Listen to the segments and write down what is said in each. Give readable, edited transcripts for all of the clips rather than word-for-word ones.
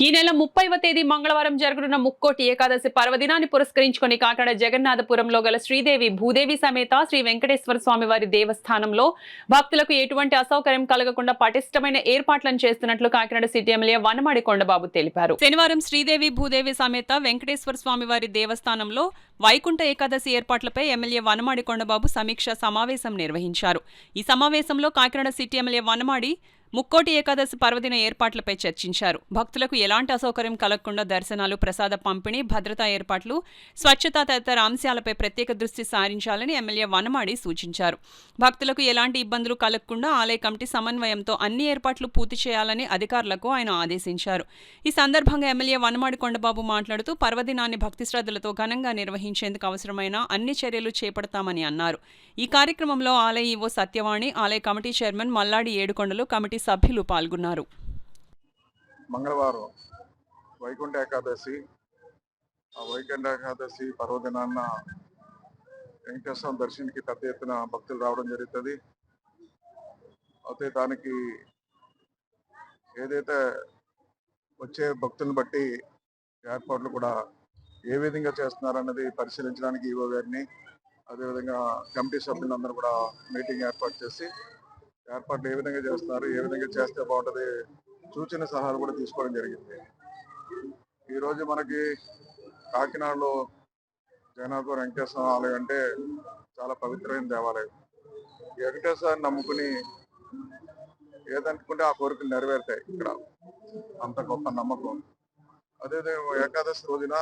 ఈ నెల 30వ తేదీ మంగళవారం జరగనున్న ముక్కోటి ఏకాదశి పర్వదినాన్ని పురస్కరించుకొని కాకినాడ జగన్నాథపురంలో గల శ్రీదేవి భూదేవి సమేత శ్రీ వెంకటేశ్వర స్వామి వారి దేవస్థానంలో భక్తులకు ఎటువంటి అసౌకర్యం కలగకుండా పటిష్టమైన ఏర్పాట్లను చేస్తున్నట్లు కాకినాడ సిటీ ఎమ్మెల్యే వనమాడి కొండబాబు తెలిపారు. శనివారం శ్రీదేవి భూదేవి సమేత వెంకటేశ్వర స్వామి వారి దేవస్థానంలో వైకుంఠ ఏకాదశి ఏర్పాట్లపై ఎమ్మెల్యే వనమాడి కొండబాబు సమీక్ష సమావేశం నిర్వహించారు. ఈ సమావేశంలో కాకినాడ సిటీ ఎమ్మెల్యే వనమాడి ముక్కోటి ఏకాదశి పర్వదిన ఏర్పాట్లపై చర్చించారు. భక్తులకు ఎలాంటి అసౌకర్యం కలగకుండా దర్శనాలు, ప్రసాద పంపిణీ, భద్రతా ఏర్పాట్లు, స్వచ్ఛత తదితర అంశాలపై ప్రత్యేక దృష్టి సారించాలని ఎమ్మెల్యే వనమాడి సూచించారు. భక్తులకు ఎలాంటి ఇబ్బందులు కలగకుండా ఆలయ కమిటీ సమన్వయంతో అన్ని ఏర్పాట్లు పూర్తి చేయాలని అధికారులకు ఆయన ఆదేశించారు. ఈ సందర్భంగా ఎమ్మెల్యే వనమాడి కొండబాబు మాట్లాడుతూ పర్వదినాన్ని భక్తి శ్రద్ధలతో ఘనంగా నిర్వహించేందుకు అవసరమైన అన్ని చర్యలు చేపడతామని అన్నారు. ఈ కార్యక్రమంలో ఆలయ ఈవో సత్యవాణి, ఆలయ కమిటీ చైర్మన్ మల్లాడి ఏడుకొండలు, కమిటీ సభ్యులు పాల్గొన్నారు. మంగళవారం వైకుంఠ ఏకాదశి. ఆ వైకుంఠ ఏకాదశి పర్వదినాన్న వెంకటేశ్వర దర్శనానికి పెద్ద ఎత్తున భక్తులు రావడం జరుగుతుంది. అయితే దానికి ఏదైతే వచ్చే భక్తులను బట్టి ఏర్పాట్లు కూడా ఏ విధంగా చేస్తున్నారన్నది పరిశీలించడానికి ఈవో గారిని, అదేవిధంగా కమిటీ సభ్యులందరూ కూడా మీటింగ్ ఏర్పాటు చేసి ఏర్పాట్లు ఏ విధంగా చేస్తున్నారు, ఏ విధంగా చేస్తే బాగుంటుంది సూచన సలహాలు కూడా తీసుకోవడం జరిగింది. ఈరోజు మనకి కాకినాడలో జగన్నాథపురం వెంకటేశ్వర ఆలయం అంటే చాలా పవిత్రమైన దేవాలయం. ఈ వెంకటేశ్వరాన్ని నమ్ముకుని ఏదనుకుంటే ఆ కోరికలు నెరవేరుతాయి. ఇక్కడ అంత గొప్ప నమ్మకం. అదేవిధంగా ఏకాదశి రోజున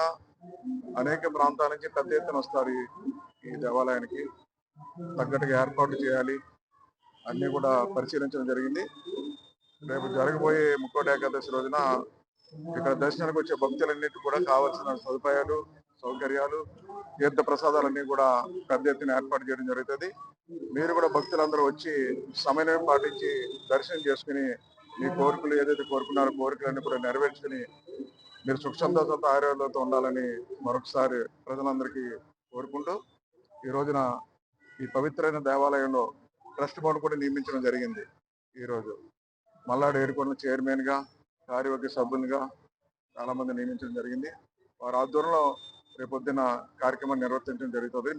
అనేక ప్రాంతాల నుంచి పెద్ద ఎత్తున వస్తారు ఈ దేవాలయానికి. తగ్గట్టుగా ఏర్పాట్లు చేయాలి, అన్నీ కూడా పరిశీలించడం జరిగింది. రేపు జరగబోయే ముక్కోటి ఏకాదశి రోజున ఇక్కడ దర్శనానికి వచ్చే భక్తులన్నిటి కూడా కావాల్సిన సదుపాయాలు, సౌకర్యాలు, తీర్థ ప్రసాదాలన్నీ కూడా పెద్ద ఎత్తున ఏర్పాటు చేయడం జరుగుతుంది. మీరు కూడా భక్తులందరూ వచ్చి సమన్వయం పాటించి దర్శనం చేసుకుని మీ కోరికలు ఏదైతే కోరుకున్నారో కోరికలన్నీ కూడా నెరవేర్చుకుని మీరు సుఖ సంతోషంతో ఆరోగ్యాలతో ఉండాలని మరొకసారి ప్రజలందరికీ కోరుకుంటూ ఈ రోజున ఈ పవిత్రమైన దేవాలయంలో ట్రస్ట్ బోర్డు కూడా నియమించడం జరిగింది. ఈరోజు మల్లాడి ఏడుకొండ చైర్మన్గా, కార్యవర్గ సభ్యులుగా చాలా మంది నియమించడం జరిగింది. వారి ఆధ్వర్యంలో రేపొద్దున కార్యక్రమాన్ని నిర్వర్తించడం జరుగుతుంది.